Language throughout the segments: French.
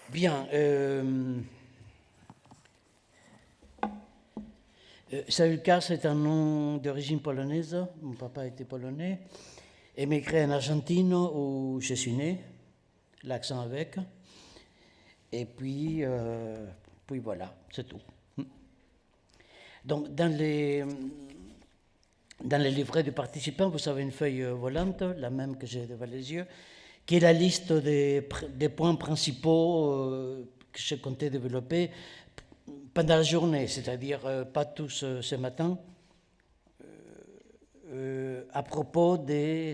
Bien. Saül Kars est un nom d'origine polonaise. Mon papa était polonais. Émigré en Argentine où je suis né, l'accent avec. Et puis voilà, c'est tout. Donc, dans les livrets de participants, vous avez une feuille volante, la même que j'ai devant les yeux, qui est la liste des points principaux que je comptais développer pendant la journée, c'est-à-dire pas tous ce matin, à propos des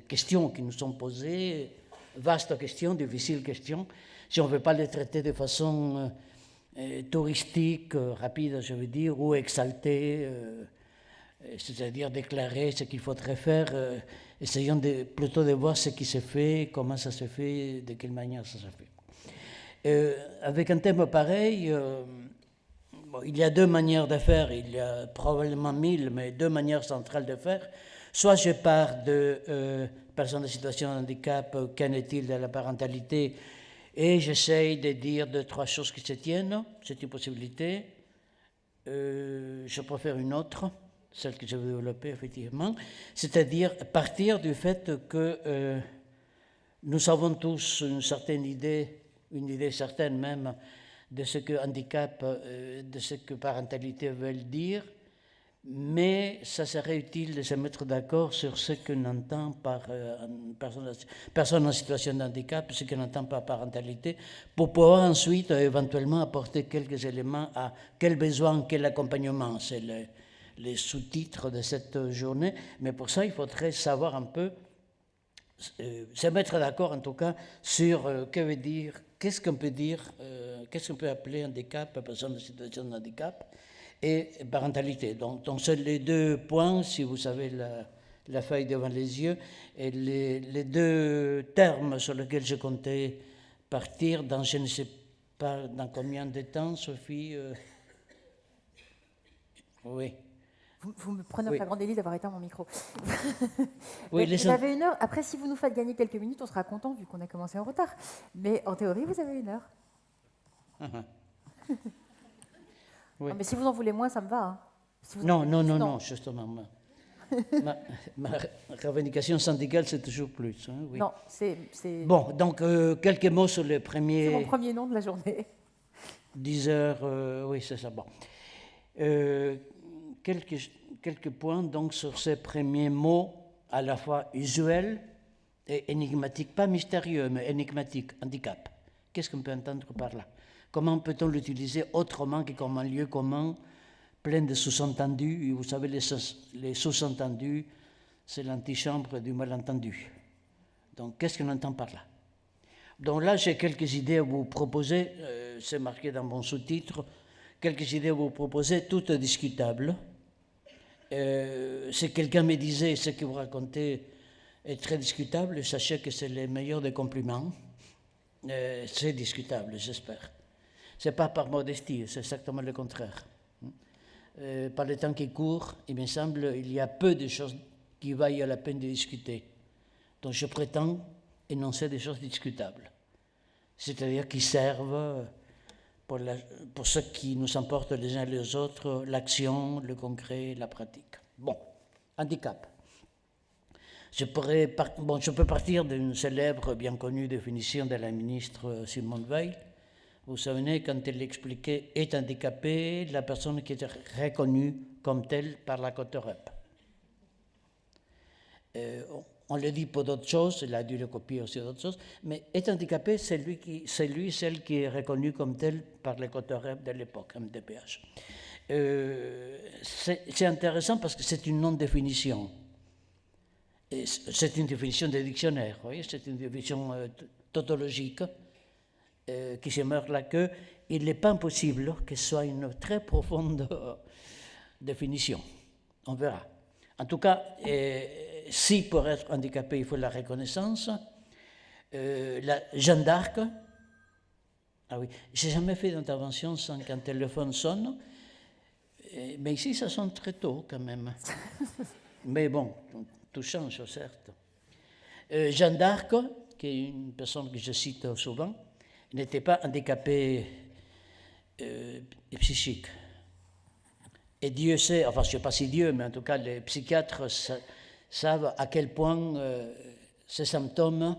questions qui nous sont posées, vastes questions, difficiles questions, si on ne veut pas les traiter de façon touristique, rapide, je veux dire, ou exaltée, c'est-à-dire déclarer ce qu'il faudrait faire, essayons plutôt de voir ce qui se fait, comment ça se fait, de quelle manière ça se fait. Avec un thème pareil, bon, il y a deux manières de faire, il y a probablement 1000, mais deux manières centrales de faire. Soit je pars de personnes en situation de handicap, qu'en est-il de la parentalité, et j'essaye de dire deux, trois choses qui se tiennent, c'est une possibilité. Je préfère une autre, celle que je vais développer effectivement, c'est-à-dire partir du fait que nous avons tous une certaine idée, une idée certaine même, de ce que handicap, de ce que parentalité veut dire, mais ça serait utile de se mettre d'accord sur ce qu'on entend par personne en situation de handicap, ce qu'on entend par parentalité, pour pouvoir ensuite éventuellement apporter quelques éléments à quel besoin, quel accompagnement. C'est les sous-titres de cette journée, mais pour ça, il faudrait savoir un peu, se mettre d'accord en tout cas sur que veut dire, qu'est-ce qu'on peut dire, qu'est-ce qu'on peut appeler handicap, personne en situation de handicap, et parentalité. Donc c'est les deux points, si vous avez la feuille devant les yeux, et les deux termes sur lesquels je comptais partir dans je ne sais pas dans combien de temps, Sophie. Oui. Vous me prenez un grand délit d'avoir éteint mon micro. Oui, vous avez 1 heure. Après, si vous nous faites gagner quelques minutes, on sera content vu qu'on a commencé en retard. Mais en théorie, vous avez 1 heure. Oui. Non, mais si vous en voulez moins, ça me va. Hein. Si non, justement. Ma revendication syndicale, c'est toujours plus. Hein, oui. Non, c'est... Bon, donc quelques mots sur le premier... C'est mon premier nom de la journée. 10 heures, oui, c'est ça. Bon. Quelques points donc sur ces premiers mots à la fois usuels et énigmatiques, pas mystérieux, mais énigmatiques, handicap. Qu'est-ce qu'on peut entendre par là? Comment peut-on l'utiliser autrement que comme un lieu commun, plein de sous-entendus? Et vous savez, les sous-entendus, c'est l'antichambre du malentendu. Donc, qu'est-ce qu'on entend par là? Donc là, j'ai quelques idées à vous proposer, c'est marqué dans mon sous-titre, quelques idées à vous proposer, toutes discutables. Si quelqu'un me disait ce que vous racontez est très discutable, sachez que c'est le meilleur des compliments. C'est discutable, j'espère. Ce n'est pas par modestie, c'est exactement le contraire. Par le temps qui court, il me semble il y a peu de choses qui vaillent la peine de discuter. Donc je prétends énoncer des choses discutables, c'est-à-dire qui servent pour ce qui nous importe les uns les autres, l'action, le concret, la pratique. Bon, handicap. Je peux partir d'une célèbre, bien connue définition de la ministre Simone Veil. Vous vous souvenez, quand elle expliquait « est handicapée la personne qui est reconnue comme telle par la Côte Europe ». On le dit pour d'autres choses, elle a dû le copier aussi d'autres choses, mais est handicapé, c'est celle qui est reconnue comme telle par les Côte Europe de l'époque, MDPH. C'est intéressant parce que c'est une non-définition. C'est une définition des dictionnaires, vous voyez, c'est une définition tautologique qui se meurt là que il n'est pas impossible que ce soit une très profonde définition. On verra. En tout cas, si pour être handicapé, il faut la reconnaissance, la Jeanne d'Arc, ah oui, j'ai jamais fait d'intervention sans qu'un téléphone sonne, mais ici ça sonne très tôt quand même. Mais bon, tout change, certes. Jeanne d'Arc, qui est une personne que je cite souvent, n'était pas handicapé psychique. Et Dieu sait, enfin je ne sais pas si Dieu, mais en tout cas les psychiatres savent à quel point ces symptômes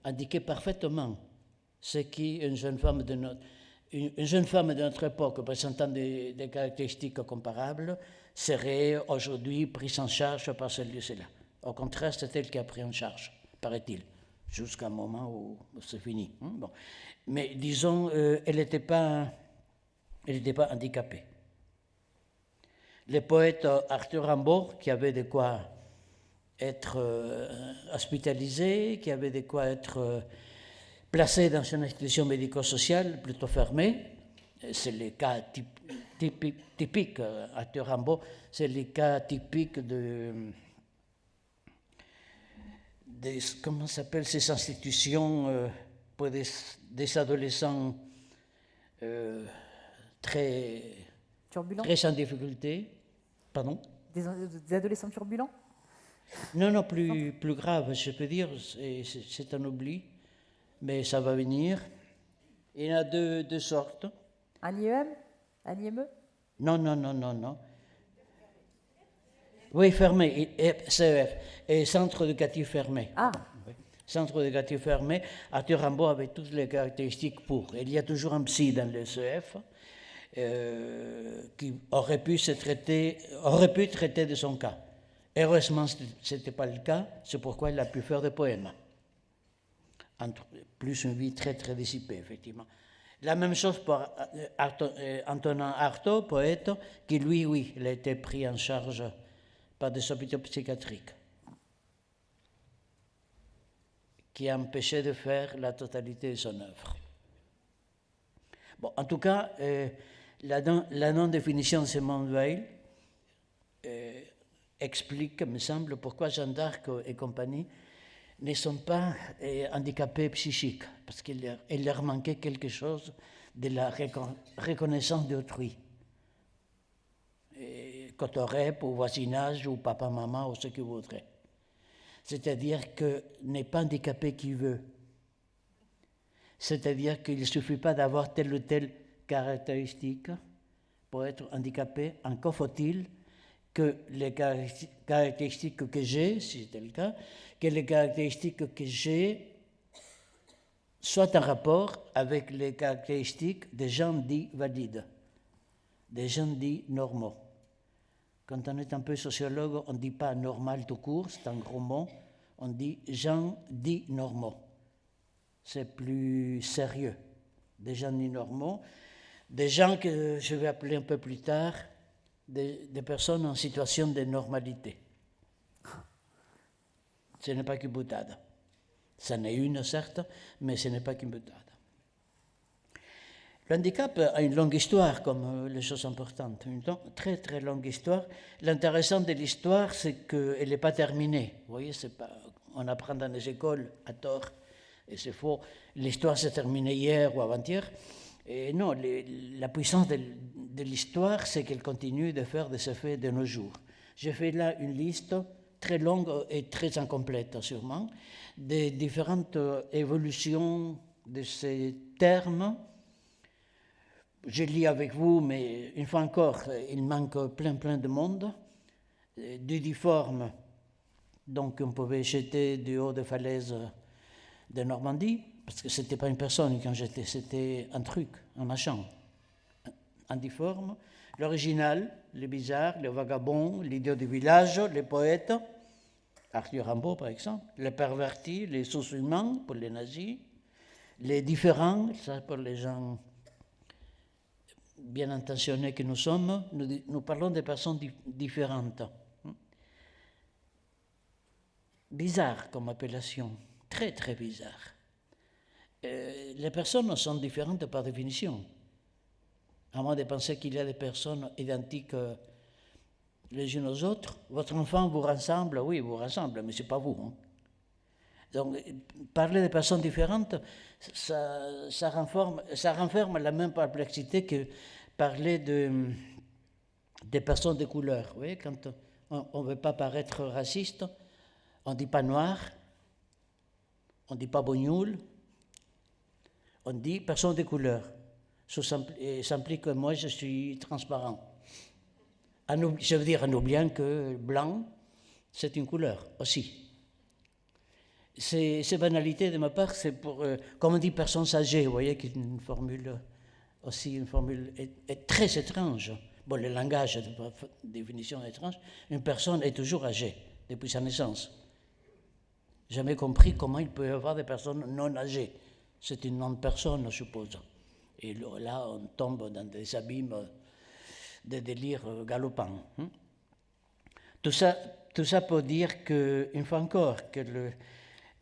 indiquaient parfaitement ce qu'une jeune femme de notre époque présentant des caractéristiques comparables serait aujourd'hui prise en charge par celui-là. Au contraire, c'est elle qui a pris en charge, paraît-il, jusqu'à un moment où c'est fini. Bon. Mais disons, elle n'était pas handicapée. Le poète Arthur Rimbaud, qui avait de quoi être hospitalisé, qui avait de quoi être placé dans une institution médico-sociale plutôt fermée, c'est le cas typique, Arthur Rimbaud, c'est le cas typique comment s'appellent ces institutions pour des adolescents très en difficulté. Pardon? Des adolescents turbulents? Non, plus grave, je peux dire, c'est un oubli, mais ça va venir. Il y en a deux sortes. Un IEM? Un IME? Non. Oui, fermé, CEF, et centre éducatif fermé. Ah. Oui. Centre éducatif fermé, Arthur Rimbaud avait toutes les caractéristiques pour. Il y a toujours un psy dans le CEF qui aurait pu traiter de son cas. Heureusement, ce n'était pas le cas, c'est pourquoi il a pu faire des poèmes. Plus une vie très, très dissipée, effectivement. La même chose pour Antonin Artaud, poète, qui lui, oui, il a été pris en charge par des hôpitaux psychiatriques, qui a empêché de faire la totalité de son œuvre. Bon, en tout cas, la non-définition de Simone Weil explique, me semble, pourquoi Jeanne d'Arc et compagnie ne sont pas handicapés psychiques, parce qu'il leur manquait quelque chose de la reconnaissance d'autrui. Cotorep, ou voisinage, ou papa-maman, ou ce que vous voudrez. C'est-à-dire que n'est pas handicapé qui veut. C'est-à-dire qu'il ne suffit pas d'avoir telle ou telle caractéristique pour être handicapé. Encore faut-il que les caractéristiques que j'ai, si c'est le cas, que les caractéristiques que j'ai soient en rapport avec les caractéristiques des gens dits valides, des gens dits normaux. Quand on est un peu sociologue, on ne dit pas normal tout court, c'est un gros mot, on dit gens dits normaux. C'est plus sérieux. Des gens dits normaux, des gens que je vais appeler un peu plus tard des personnes en situation de normalité. Ce n'est pas qu'une boutade. Ça n'est une, certes, mais ce n'est pas qu'une boutade. Le handicap a une longue histoire, comme les choses importantes, une très très longue histoire. L'intéressant de l'histoire, c'est qu'elle n'est pas terminée. Vous voyez, on apprend dans les écoles à tort, et c'est faux. L'histoire s'est terminée hier ou avant-hier. Et non, la puissance de l'histoire, c'est qu'elle continue de faire des effets de nos jours. J'ai fait là une liste très longue et très incomplète, sûrement, des différentes évolutions de ces termes. Je lis avec vous, mais une fois encore, il manque plein de monde. Du difforme, donc on pouvait jeter du haut des falaises de Normandie, parce que ce n'était pas une personne qui en jetait, c'était un truc, un machin. Un difforme. L'original, le bizarre, le vagabond, l'idiot du village, les poètes, Arthur Rimbaud par exemple, les pervertis, les sous-humains pour les nazis, les différents, ça pour les gens bien intentionnés que nous sommes, nous parlons de personnes différentes. Bizarre comme appellation, très très bizarre. Les personnes sont différentes par définition. À moins de penser qu'il y a des personnes identiques les unes aux autres. Votre enfant vous rassemble, oui, vous rassemble, mais ce n'est pas vous. Hein. Donc, parler de personnes différentes, ça renferme la même perplexité que parler des personnes de couleur. Vous voyez, quand on ne veut pas paraître raciste, on ne dit pas noir, on ne dit pas bognoul, On dit personne de couleur. Ça implique que moi, je suis transparent. Je veux dire en oubliant que blanc, c'est une couleur aussi. Ces banalités de ma part, c'est pour, comme on dit, personnes âgées, vous voyez, qui est une formule aussi, une formule est très étrange. Bon, le langage de définition étrange. Une personne est toujours âgée depuis sa naissance. Jamais compris comment il peut y avoir des personnes non âgées. C'est une non-personne, je suppose. Et là, on tombe dans des abîmes de délire galopants. Tout ça pour dire qu'une fois encore,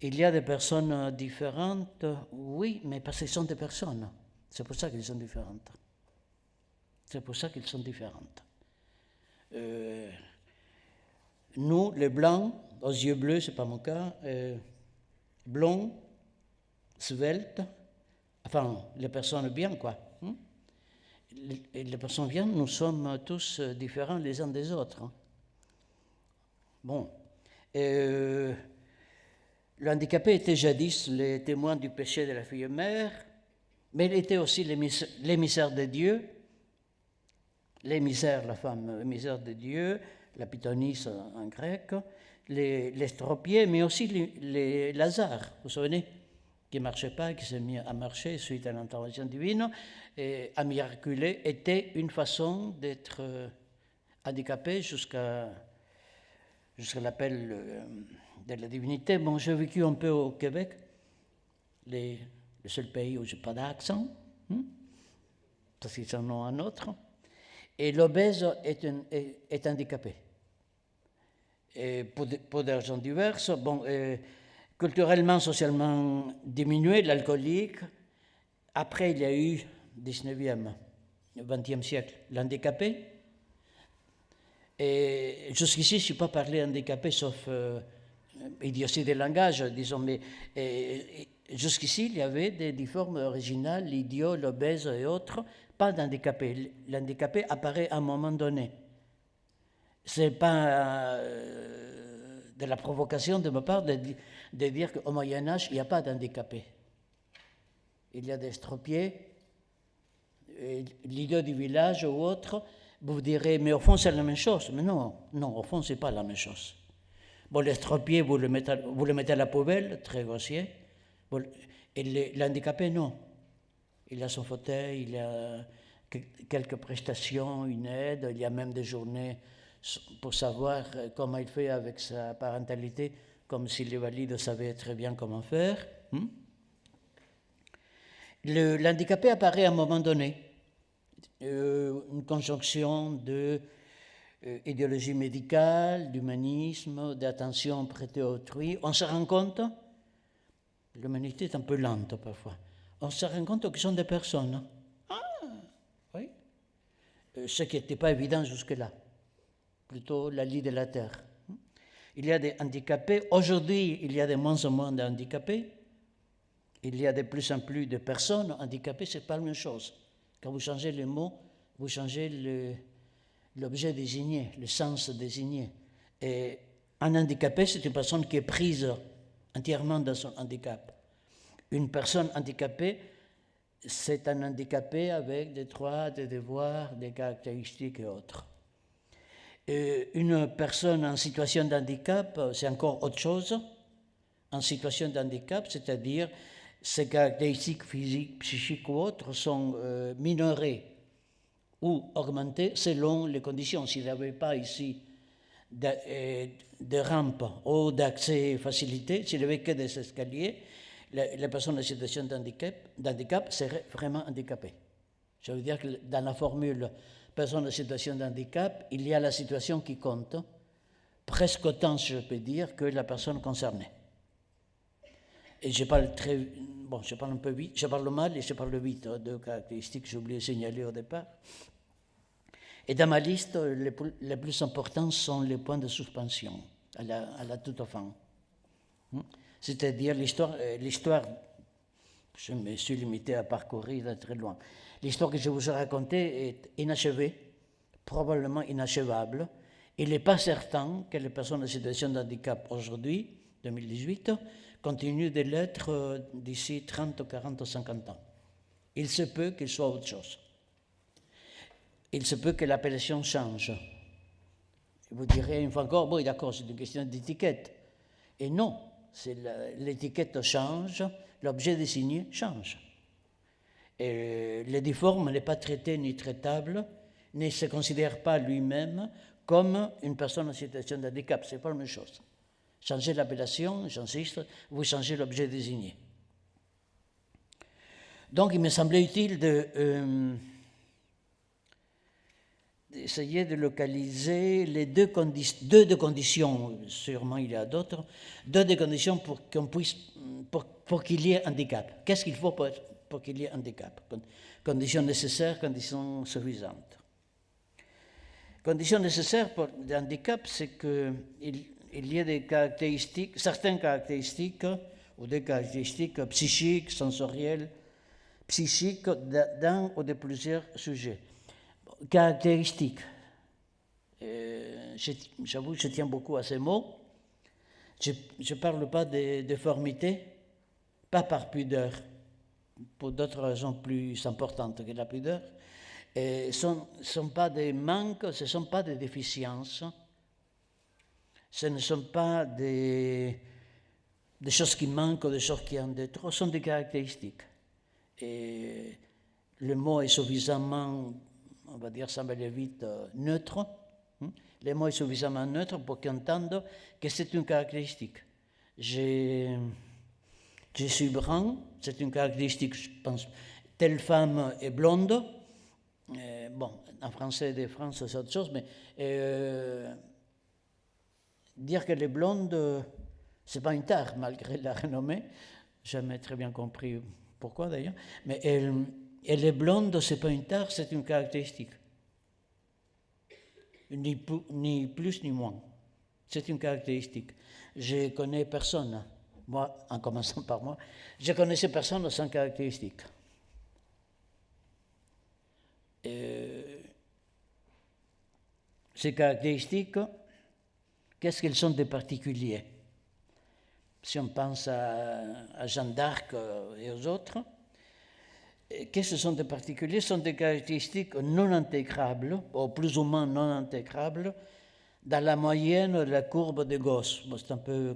il y a des personnes différentes, oui, mais parce qu'elles sont des personnes. C'est pour ça qu'elles sont différentes. C'est pour ça qu'elles sont différentes. Nous, les blancs, aux yeux bleus, ce n'est pas mon cas, blonds, sveltes, enfin, les personnes bien, quoi. Les personnes bien, nous sommes tous différents les uns des autres. Bon. Le handicapé était jadis le témoin du péché de la fille mère, mais il était aussi l'émissaire de Dieu, l'émissaire, la femme émissaire de Dieu, la pythonisse en grec, l'estropié, mais aussi les Lazare, vous vous souvenez, qui ne marchait pas, qui s'est mis à marcher suite à l'intervention divine, et à miraculer, était une façon d'être handicapé jusqu'à l'appel de la divinité. Bon, j'ai vécu un peu au Québec, le seul pays où je n'ai pas d'accent, parce qu'ils en ont un autre, et l'obèse est handicapé. Et pour des raisons diverses, bon, culturellement, socialement diminué, l'alcoolique. Après, il y a eu 19e, 20e siècle, l'handicapé. Et jusqu'ici, je ne suis pas parlé handicapé, sauf idiotie des langages, disons, mais jusqu'ici, il y avait des formes originales, l'idiot, l'obèse et autres, pas d'handicapé. L'handicapé apparaît à un moment donné. Ce n'est pas de la provocation de ma part de dire qu'au Moyen-Âge, il n'y a pas d'handicapé. Il y a des estropiés, l'idiot du village ou autre. Vous direz, mais au fond, c'est la même chose. Mais non, au fond, ce n'est pas la même chose. Bon, l'estropié, vous le mettez à la poubelle, très grossier. Bon, et l'handicapé, non. Il a son fauteuil, il a quelques prestations, une aide, il y a même des journées pour savoir comment il fait avec sa parentalité, comme si les valides savaient très bien comment faire. L'handicapé apparaît à un moment donné, une conjonction d'idéologie médicale, d'humanisme, d'attention prêtée à autrui. On se rend compte, l'humanité est un peu lente parfois, on se rend compte qu'ils sont des personnes. Oui. Ce qui n'était pas évident jusque-là, plutôt la lie de la terre. Il y a des handicapés. Aujourd'hui, il y a de moins en moins de handicapés. Il y a de plus en plus de personnes handicapées. Ce n'est pas la même chose. Quand vous changez les mots, vous changez l'objet désigné, le sens désigné. Et un handicapé, c'est une personne qui est prise entièrement dans son handicap. Une personne handicapée, c'est un handicapé avec des droits, des devoirs, des caractéristiques et autres. Une personne en situation de handicap, c'est encore autre chose. En situation de handicap, c'est-à-dire ses caractéristiques physiques, psychiques ou autres sont minorées ou augmentées selon les conditions. S'il n'y avait pas ici de rampe ou d'accès facilité, s'il n'y avait que des escaliers, la personne en situation d'handicap serait vraiment handicapée. Je veux dire que dans la formule personne en situation de handicap, il y a la situation qui compte, presque autant, je peux dire, que la personne concernée. Et je parle je parle un peu vite, je parle mal et je parle vite, deux caractéristiques que j'ai oublié de signaler au départ. Et dans ma liste, les plus importants sont les points de suspension à la toute fin. C'est-à-dire l'histoire, je me suis limité à parcourir de très loin. L'histoire que je vous ai racontée est inachevée, probablement inachevable. Il n'est pas certain que les personnes en situation de handicap aujourd'hui, 2018, continuent de l'être d'ici 30, 40 ou 50 ans. il se peut qu'il soit autre chose. Il se peut que l'appellation change. Vous direz une fois encore, bon, d'accord, c'est une question d'étiquette. Et non, l'étiquette change, l'objet désigné change. Et le difforme n'est pas traité ni traitable, ne se considère pas lui-même comme une personne en situation de handicap. Ce n'est pas la même chose. Changer l'appellation, j'insiste, vous changez l'objet désigné. Donc, il me semblait utile d'essayer de localiser les deux conditions, sûrement il y a d'autres, deux conditions pour qu'il y ait handicap. Qu'est-ce qu'il faut pour qu'il y ait handicap? Conditions nécessaires, conditions suffisantes. Condition nécessaire pour le handicap, c'est qu'il y ait des caractéristiques, certaines caractéristiques, ou des caractéristiques psychiques, sensorielles, psychiques d'un ou de plusieurs sujets. Caractéristiques. J'avoue, je tiens beaucoup à ces mots. Je ne parle pas de déformité, pas par pudeur, pour d'autres raisons plus importantes que la pudeur. Ce ne sont pas des manques, ce ne sont pas des déficiences, ce ne sont pas des choses qui manquent ou des choses qui en ont de trop, ce sont des caractéristiques. Et le mot est suffisamment, on va dire, ça va aller vite, neutre. Le mot est suffisamment neutre pour qu'on entende que c'est une caractéristique. Je suis brun, c'est une caractéristique, je pense. Telle femme est blonde. Bon, en français de France, c'est autre chose, mais dire qu'elle est blonde, c'est pas une tare, malgré la renommée. Jamais très bien compris pourquoi d'ailleurs. Mais elle est blonde, c'est pas une tare, c'est une caractéristique. Ni plus ni moins. C'est une caractéristique. Je connais personne, moi, en commençant par moi, je connaissais personne sans caractéristique. Ces caractéristiques, qu'est-ce qu'elles sont de particulier? Si on pense à Jeanne d'Arc et aux autres, qu'est-ce que sont de particulier? Ce sont des caractéristiques non intégrables, ou plus ou moins non intégrables, dans la moyenne de la courbe de Gauss. Bon, c'est un peu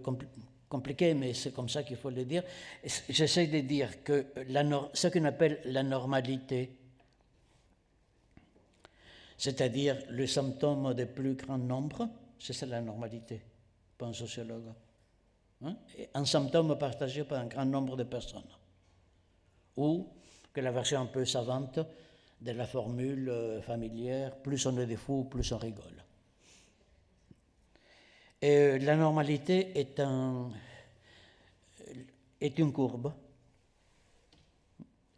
compliqué, mais c'est comme ça qu'il faut le dire. J'essaie de dire que ce qu'on appelle la normalité, c'est-à-dire le symptôme de plus grand nombre, c'est ça la normalité, pour un sociologue. Un symptôme partagé par un grand nombre de personnes. Ou que la version un peu savante de la formule familière, plus on est des fous, plus on rigole. Et la normalité est une courbe.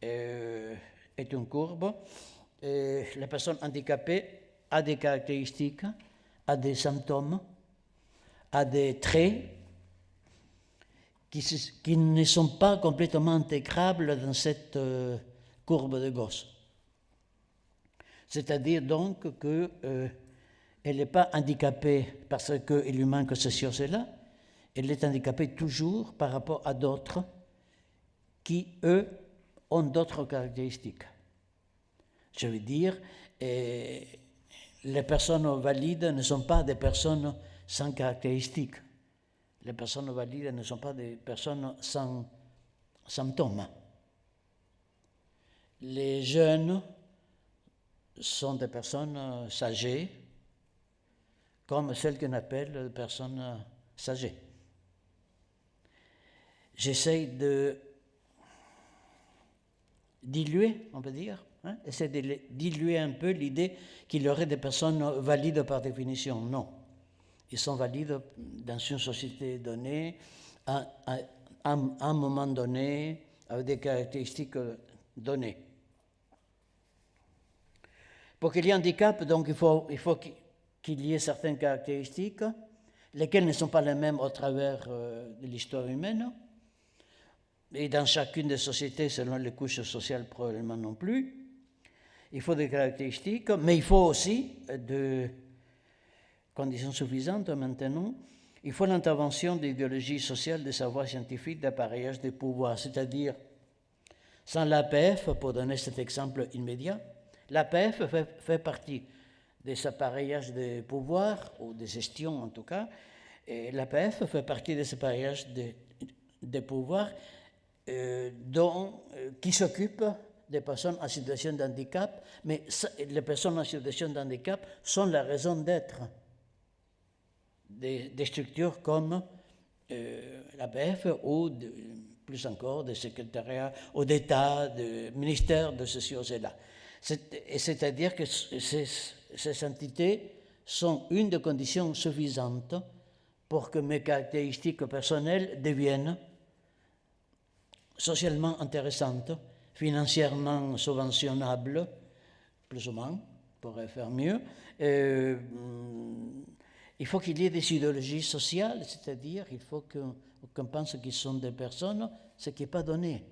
Est une courbe. Et la personne handicapée a des caractéristiques, a des symptômes, a des traits qui ne sont pas complètement intégrables dans cette courbe de Gauss. C'est-à-dire donc qu'elle n'est pas handicapée parce qu'il lui manque ceci ou cela, elle est handicapée toujours par rapport à d'autres qui, eux, ont d'autres caractéristiques. Je veux dire, les personnes valides ne sont pas des personnes sans caractéristiques. Les personnes valides ne sont pas des personnes sans symptômes. Les jeunes sont des personnes âgées, comme celles qu'on appelle les personnes âgées. J'essaie de diluer, on peut dire, essayer de diluer un peu l'idée qu'il y aurait des personnes valides par définition. Non. Ils sont valides dans une société donnée, à un moment donné, avec des caractéristiques données. Pour qu'il y ait un handicap, donc, il faut qu'il y ait certaines caractéristiques, lesquelles ne sont pas les mêmes au travers de l'histoire humaine, et dans chacune des sociétés, selon les couches sociales, probablement non plus. Il faut des caractéristiques, mais il faut aussi de conditions suffisantes maintenant, il faut l'intervention d'idéologies sociales, de savoirs scientifiques, d'appareillage des pouvoirs, c'est-à-dire Sans l'APF, pour donner cet exemple immédiat, l'APF fait partie des appareillages de pouvoir, ou de gestion en tout cas, et l'APF fait partie des appareillages de pouvoir qui s'occupent des personnes en situation de handicap, mais les personnes en situation de handicap sont la raison d'être des structures comme l'APF ou plus encore des secrétariats ou d'État, des ministères de ceci ou cela. C'est-à-dire que ces entités sont une des conditions suffisantes pour que mes caractéristiques personnelles deviennent socialement intéressantes, financièrement subventionnables, plus ou moins, pourrait faire mieux. Il faut qu'il y ait des idéologies sociales, c'est-à-dire il faut qu'on pense qu'ils sont des personnes, ce qui n'est pas donné,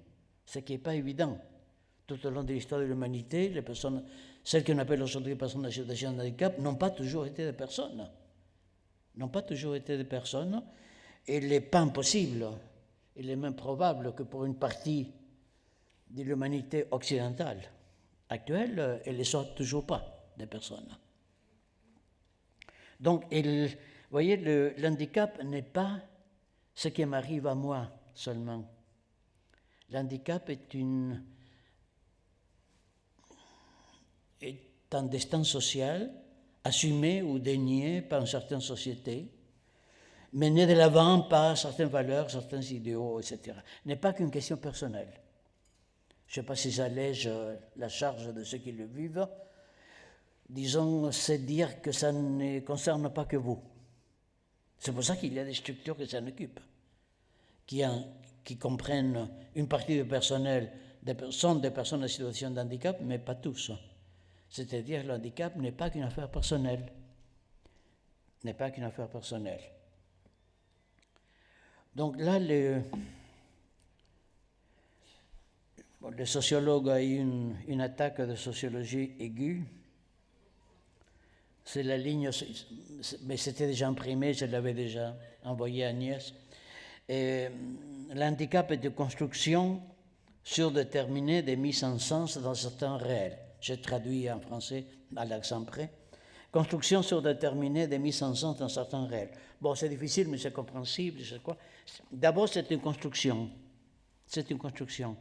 ce qui n'est pas évident. Tout au long de l'histoire de l'humanité, les personnes, celles qu'on appelle aujourd'hui les personnes en situation de handicap, n'ont pas toujours été des personnes. N'ont pas toujours été des personnes, et il n'est pas impossible, il est même probable que pour une partie de l'humanité occidentale actuelle, elle ne soit toujours pas des personnes. Donc, vous voyez, l'handicap n'est pas ce qui m'arrive à moi seulement. L'handicap est un destin social assumé ou dénié par une certaine société, mené de l'avant par certaines valeurs, certains idéaux, etc. N'est pas qu'une question personnelle. Je ne sais pas si j'allège la charge de ceux qui le vivent. Disons, c'est dire que ça ne concerne pas que vous. C'est pour ça qu'il y a des structures qui s'en occupent, qui comprennent une partie du personnel, sont des personnes en situation de handicap, mais pas tous. C'est-à-dire que le handicap n'est pas qu'une affaire personnelle. N'est pas qu'une affaire personnelle. Donc là, le sociologue a eu une attaque de sociologie aiguë. C'est la ligne, mais c'était déjà imprimé, je l'avais déjà envoyé à Agnès. L'handicap est de construction surdéterminée des mises en sens dans certains réels. J'ai traduit en français à l'accent près. Construction surdéterminée des mises en sens dans certains réels. Bon, c'est difficile, mais c'est compréhensible. C'est quoi? D'abord, c'est une construction. C'est une construction.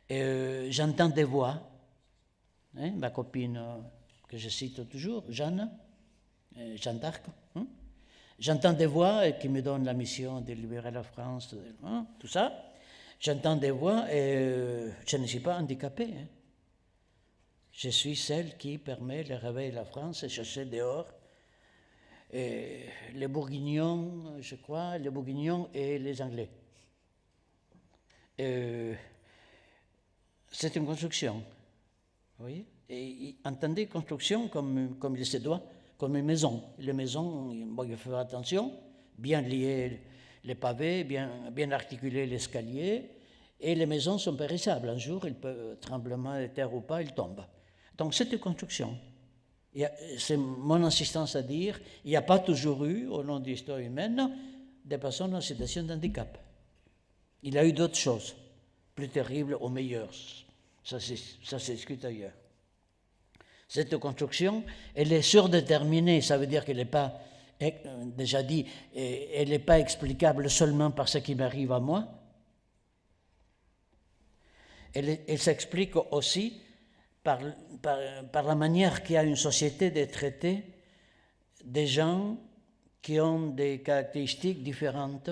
J'entends des voix. Ma copine que je cite toujours, Jeanne d'Arc. J'entends des voix qui me donnent la mission de libérer la France, tout ça. J'entends des voix et je ne suis pas handicapé. Je suis celle qui permet le réveil de la France et chercher dehors les Bourguignons, je crois, les Bourguignons et les Anglais. C'est une construction, vous voyez? Et entendez construction comme il se doit, comme une maison. Les maisons, bon, il faut faire attention, bien lier les pavés, bien articuler l'escalier, et les maisons sont périssables. Un jour, tremblement de terre ou pas, ils tombent. Donc c'est une construction. C'est mon insistance à dire, il n'y a pas toujours eu, au long de l'histoire humaine, des personnes en situation de handicap. Il y a eu d'autres choses, plus terribles ou meilleures. Ça se discute ailleurs. Cette construction, elle est surdéterminée, ça veut dire qu'elle n'est pas, déjà dit, elle n'est pas explicable seulement par ce qui m'arrive à moi. Elle s'explique aussi par la manière qu'a une société de traiter des gens qui ont des caractéristiques différentes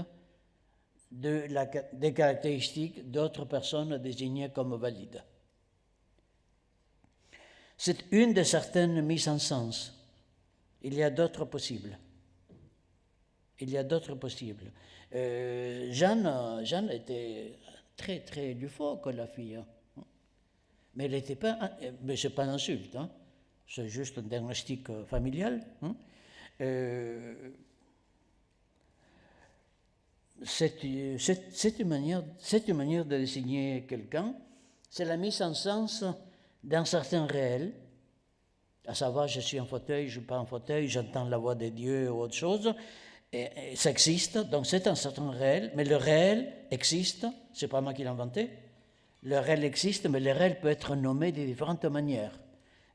des caractéristiques d'autres personnes désignées comme valides. C'est une de certaines mises en sens. Il y a d'autres possibles. Jeanne était très, très loufoque, la fille. Mais elle n'était pas... Mais ce n'est pas une insulte, c'est juste un diagnostic familial. C'est une manière de désigner quelqu'un. C'est la mise en sens d'un certain réel, à savoir, je suis en fauteuil, je ne suis pas en fauteuil, j'entends la voix de Dieu ou autre chose, et ça existe, donc c'est un certain réel, mais le réel existe, ce n'est pas moi qui l'ai inventé, Le réel existe, mais le réel peut être nommé de différentes manières.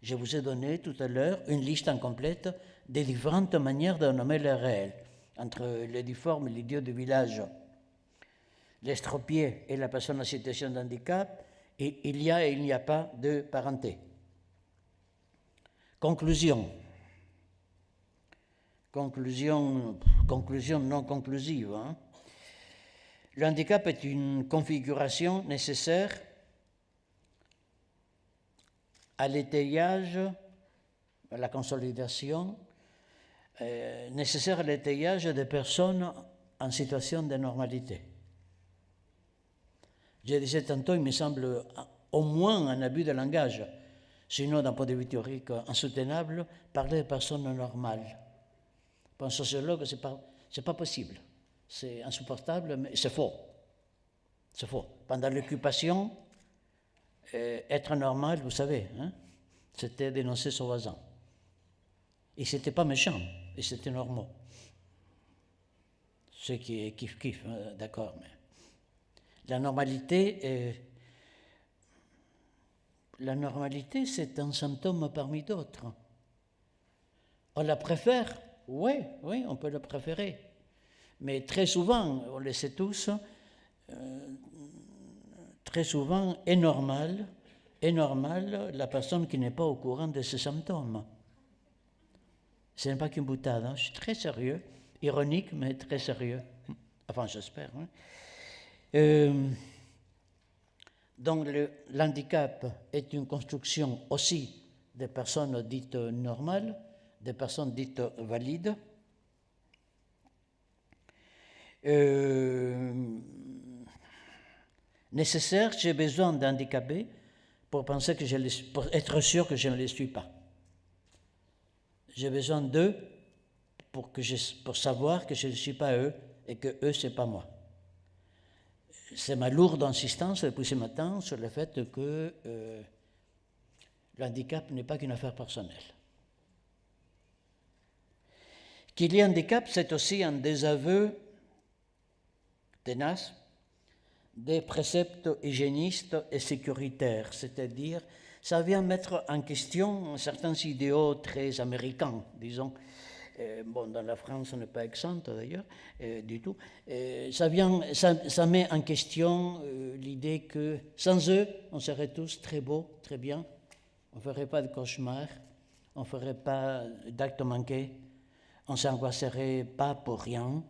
Je vous ai donné tout à l'heure une liste incomplète des différentes manières de nommer le réel, entre le difforme et l'idiot du village, l'estropié et la personne en situation de handicap, et il y a et il n'y a pas de parenté. Conclusion non conclusive. Hein. Le handicap est une configuration nécessaire à l'étayage, à la consolidation, nécessaire à l'étayage des personnes en situation de normalité. Je disais tantôt, il me semble au moins un abus de langage, sinon d'un point de vue théorique insoutenable, parler de personnes normales. Pour un sociologue, ce n'est pas possible. C'est insupportable, mais c'est faux. C'est faux. Pendant l'occupation, être normal, vous savez, hein, c'était dénoncer son voisin. Et ce n'était pas méchant, et c'était normal. Ce qui est kiff-kiff, hein, d'accord, mais la normalité, c'est un symptôme parmi d'autres. On la préfère? Oui, on peut la préférer. Mais très souvent, on le sait tous, très souvent est normal la personne qui n'est pas au courant de ces symptômes. Ce n'est pas qu'une boutade, hein. Je suis très sérieux, ironique, mais très sérieux. Enfin, j'espère. Hein. Donc, l'handicap est une construction aussi des personnes dites normales, des personnes dites valides. Nécessaire, j'ai besoin d'handicapés pour penser que pour être sûr que je ne les suis pas. J'ai besoin d'eux pour savoir que je ne suis pas eux et que eux, ce n'est pas moi. C'est ma lourde insistance depuis ce matin sur le fait que le handicap n'est pas qu'une affaire personnelle. Qu'il y ait handicap, c'est aussi un désaveu tenace des préceptes hygiénistes et sécuritaires, c'est-à-dire ça vient mettre en question certains idéaux très américains, disons. Dans la France, on n'est pas exempt d'ailleurs, du tout. Ça met en question l'idée que sans eux, on serait tous très beaux, très bien. On ne ferait pas de cauchemars, on ne ferait pas d'actes manqués, on ne s'angoisserait pas pour rien,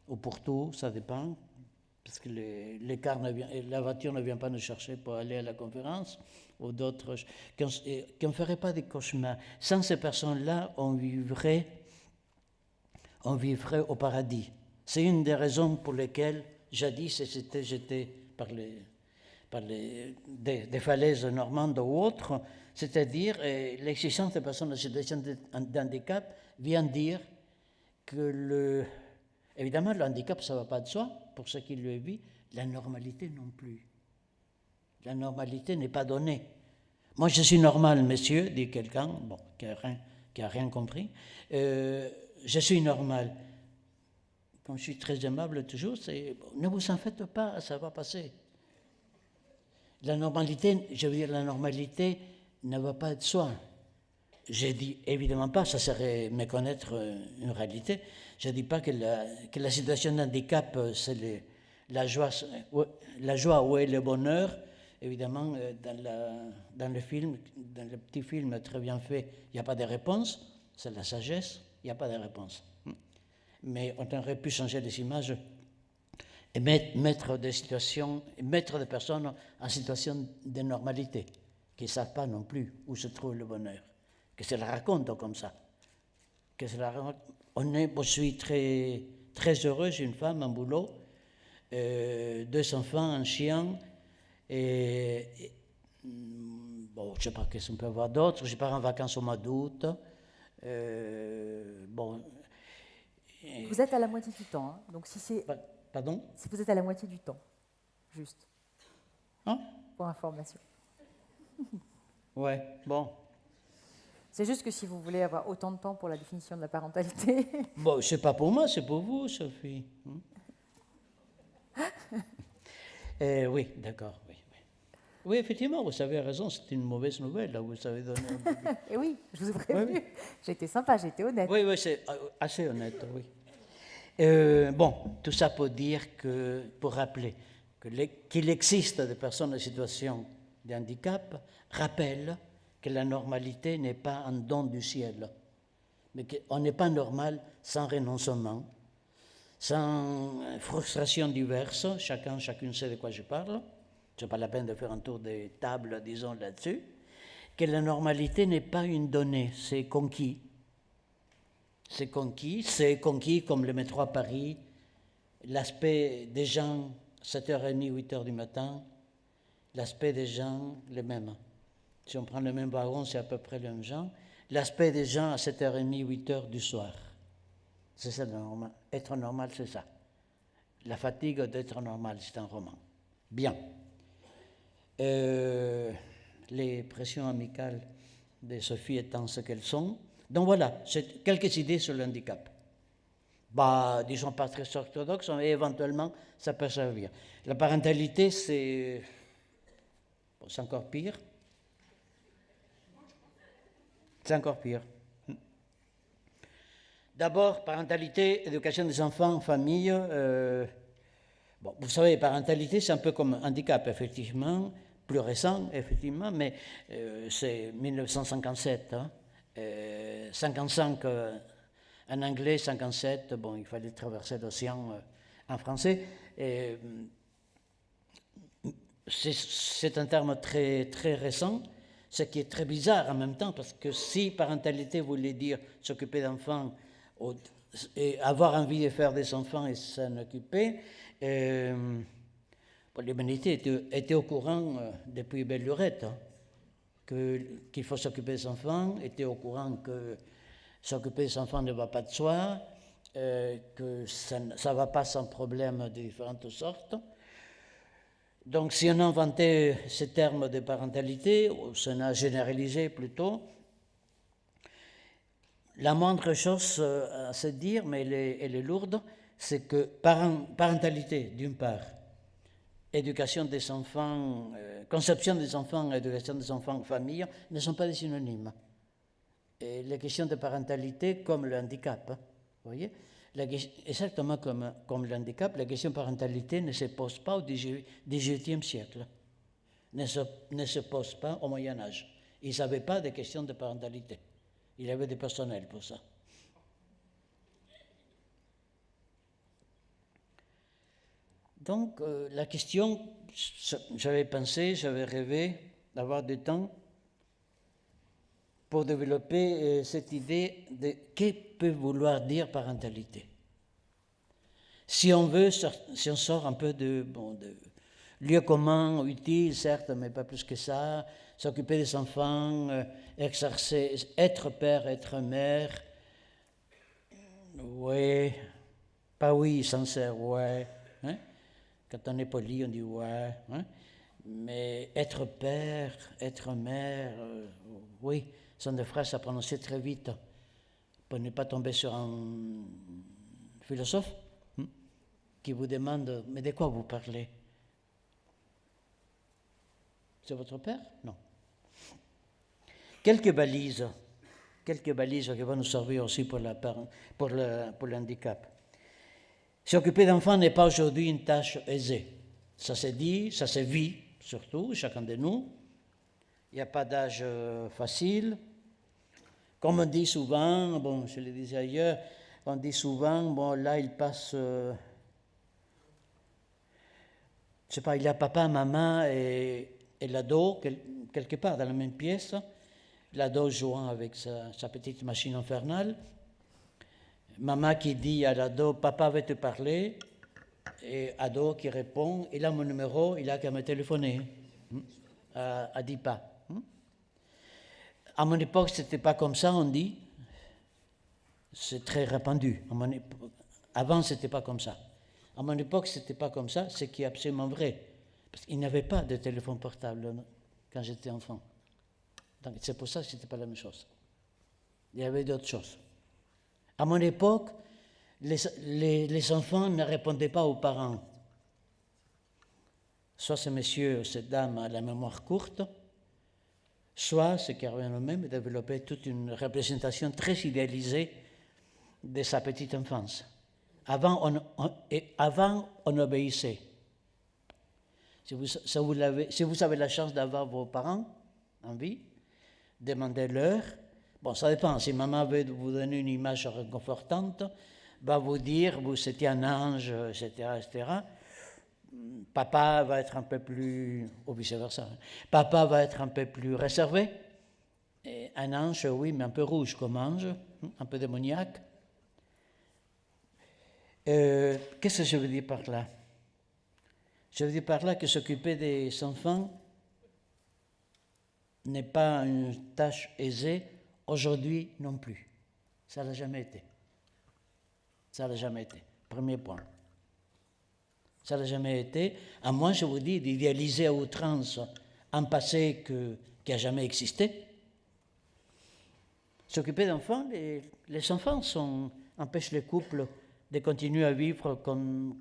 ou pour tout, ça dépend, parce que la voiture ne vient pas nous chercher pour aller à la conférence, ou d'autres, qu'on ne ferait pas de cauchemars. Sans ces personnes-là, on vivrait au paradis. C'est une des raisons pour lesquelles, jadis, j'étais par des falaises normandes ou autres, c'est-à-dire l'existence des personnes en situation de handicap vient dire que évidemment, le handicap, ça ne va pas de soi, pour ceux qui le vivent, la normalité non plus. La normalité n'est pas donnée. Moi, je suis normal, monsieur, dit quelqu'un, qui n'a rien compris. Je suis normal. Comme je suis très aimable toujours, ne vous en faites pas, ça va passer. La normalité, je veux dire, la normalité ne va pas de soi. Je dis évidemment pas, ça serait méconnaître une réalité. Je ne dis pas que la situation de handicap, c'est la joie où est le bonheur. Évidemment, dans le petit film très bien fait, il n'y a pas de réponse, c'est la sagesse, il n'y a pas de réponse. Mais on aurait pu changer les images et mettre des personnes en situation de normalité, qui ne savent pas non plus où se trouve le bonheur, que se la racontent comme ça. Je suis très, très heureux, j'ai une femme, un boulot, 2 enfants, un chien, je ne sais pas qu'est-ce qu'on peut avoir d'autre. Je pars en vacances au mois d'août. Vous êtes à la moitié du temps, hein. Donc si c'est... Pardon? Si vous êtes à la moitié du temps, juste. Hein? Pour information. Ouais, bon. C'est juste que si vous voulez avoir autant de temps pour la définition de la parentalité... Bon, c'est pas pour moi, c'est pour vous, Sophie. Oui, d'accord, oui. Oui, effectivement, vous avez raison, c'est une mauvaise nouvelle, là, vous avez donné un début. Et oui, je vous ai prévenu. Oui. J'ai été sympa, j'ai été honnête. Oui, c'est assez honnête, oui. Bon, tout ça pour dire que, pour rappeler qu'il existe des personnes en situation de handicap, rappelle que la normalité n'est pas un don du ciel, mais qu'on n'est pas normal sans renoncement, sans frustration diverses, chacune sait de quoi je parle, ce n'est pas la peine de faire un tour des tables, disons, là-dessus, que la normalité n'est pas une donnée, c'est conquis. C'est conquis comme le métro à Paris, l'aspect des gens, 7h30, 8h du matin, l'aspect des gens, le même. Si on prend le même wagon, c'est à peu près le même genre. L'aspect des gens à 7h30, 8h du soir. C'est ça le normal. Être normal, c'est ça. La fatigue d'être normal, c'est un roman. Bien. Les pressions amicales de Sophie étant ce qu'elles sont. Donc voilà, c'est quelques idées sur le handicap. Disons pas très orthodoxes, mais éventuellement, ça peut servir. La parentalité, c'est encore pire. C'est encore pire. D'abord, parentalité, éducation des enfants, famille. Vous savez, parentalité, c'est un peu comme handicap, effectivement, plus récent, effectivement, mais c'est 1957. 55 en anglais, 57, il fallait traverser l'océan en français. C'est un terme très, très récent, ce qui est très bizarre en même temps, parce que si parentalité voulait dire s'occuper d'enfants et avoir envie de faire des enfants et s'en occuper, l'humanité était au courant depuis belle lurette, qu'il faut s'occuper des enfants, était au courant que s'occuper des enfants ne va pas de soi, que ça ne va pas sans problème de différentes sortes. Donc si on a inventé ce terme de parentalité, ou si on a généralisé plutôt, la moindre chose à se dire, mais elle est lourde, c'est que parentalité, d'une part, éducation des enfants, conception des enfants, éducation des enfants, famille, ne sont pas des synonymes. Et les questions de parentalité, comme le handicap, vous voyez, exactement comme le handicap, la question de parentalité ne se pose pas au XVIIIe siècle, ne se pose pas au Moyen-Âge. Ils n'avaient pas de questions de parentalité. Il y avait des personnels pour ça. Donc, la question, j'avais pensé, j'avais rêvé d'avoir du temps pour développer cette idée de que peut vouloir dire parentalité. Si on sort un peu de lieu commun, utile, certes, mais pas plus que ça, s'occuper des enfants, exercer, être père, être mère, ouais, pas oui, sincère, ouais. Hein? Quand on est poli, on dit ouais. Hein? Mais être père, être mère, oui, sont des phrases à prononcer très vite pour ne pas tomber sur un philosophe qui vous demande « Mais de quoi vous parlez ?» C'est votre père? Non. Quelques balises qui vont nous servir aussi pour le handicap. S'occuper d'enfants n'est pas aujourd'hui une tâche aisée. Ça se dit, ça se vit surtout, chacun de nous. Il n'y a pas d'âge facile. Comme on dit souvent, je le disais ailleurs, on dit souvent, là il passe, je ne sais pas, il y a papa, maman et l'ado, quelque part dans la même pièce, l'ado jouant avec sa petite machine infernale, maman qui dit à l'ado, papa veut te parler, et ado qui répond, il a mon numéro, il a qu'à me téléphoner, à 10 pas. À mon époque, ce n'était pas comme ça, on dit. C'est très répandu. Avant, ce n'était pas comme ça. À mon époque, ce n'était pas comme ça, ce qui est absolument vrai. Parce qu'il n'y avait pas de téléphone portable quand j'étais enfant. Donc, c'est pour ça que ce n'était pas la même chose. Il y avait d'autres choses. À mon époque, les enfants ne répondaient pas aux parents. soit ce monsieur ou cette dame a la mémoire courte, soit, ce qui revient au même, développer toute une représentation très idéalisée de sa petite enfance. Avant, on obéissait. Si vous avez la chance d'avoir vos parents en vie, demandez-leur. Bon, ça dépend. Si maman veut vous donner une image réconfortante, va vous dire, vous étiez un ange, etc., etc. Papa va être un peu plus, ou vice-versa, papa va être un peu plus réservé. Et un ange, oui, mais un peu rouge comme ange, un peu démoniaque. Qu'est-ce que je veux dire par là? Je veux dire par là que s'occuper des enfants n'est pas une tâche aisée, aujourd'hui non plus. Ça n'a jamais été. Ça n'a jamais été. Premier point. Ça n'a jamais été, à moins, je vous dis, d'idéaliser à outrance un passé qui n'a jamais existé. S'occuper d'enfants, les enfants empêchent les couples de continuer à vivre comme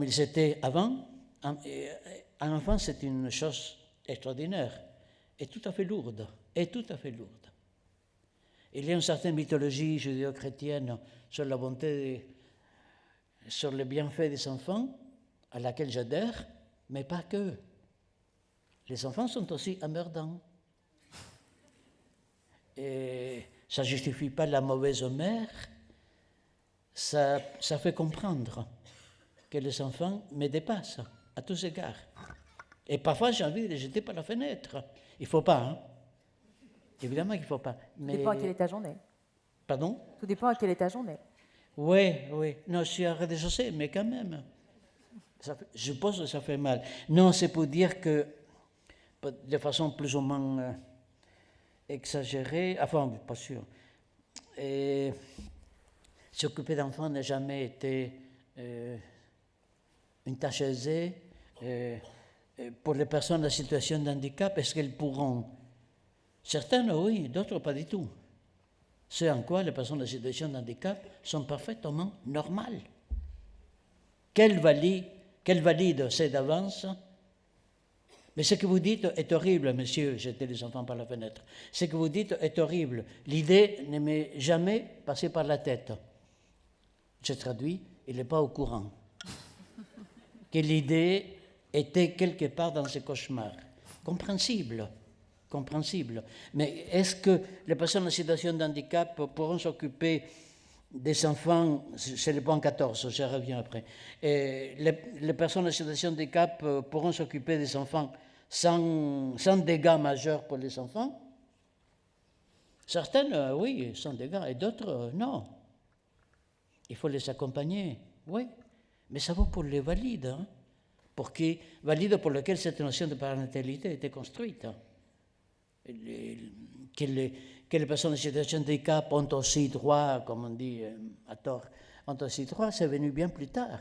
ils étaient avant. Un enfant, c'est une chose extraordinaire et tout à fait lourde. Il y a une certaine mythologie judéo-chrétienne sur la bonté, sur les bienfaits des enfants, à laquelle j'adhère, mais pas que. Les enfants sont aussi emmerdants. Et ça ne justifie pas la mauvaise mère, ça fait comprendre que les enfants me dépassent à tous égards. Et parfois, j'ai envie de les jeter par la fenêtre. Il ne faut pas, hein. Évidemment qu'il ne faut pas. Mais... Tout dépend à quel étage on est. Pardon? Tout dépend à quel étage on est. Oui. Non, je suis à rez-de-chaussée, mais quand même. Je pense que ça fait mal. Non, c'est pour dire que, de façon plus ou moins exagérée, enfin, pas sûr, s'occuper d'enfants n'a jamais été une tâche aisée. Pour les personnes en situation de handicap, est-ce qu'elles pourront? Certaines, oui, d'autres pas du tout. C'est en quoi les personnes en situation de handicap sont parfaitement normales. Qu'elles valident, c'est d'avance. Mais ce que vous dites est horrible, monsieur, jetez les enfants par la fenêtre. Ce que vous dites est horrible. L'idée ne m'est jamais passée par la tête. Je traduis, il n'est pas au courant. Que l'idée était quelque part dans ses cauchemars. Compréhensible. Mais est-ce que les personnes en situation de handicap pourront s'occuper des enfants, c'est le point 14, je reviens après, et les personnes en situation de handicap pourront s'occuper des enfants sans dégâts majeurs pour les enfants? Certaines, oui, sans dégâts, et d'autres, non. Il faut les accompagner, oui, mais ça vaut pour les valides, hein, valides pour lesquels cette notion de parentalité était construite. Que les personnes en situation de handicap ont aussi droit, comme on dit à tort, ont aussi droit, c'est venu bien plus tard.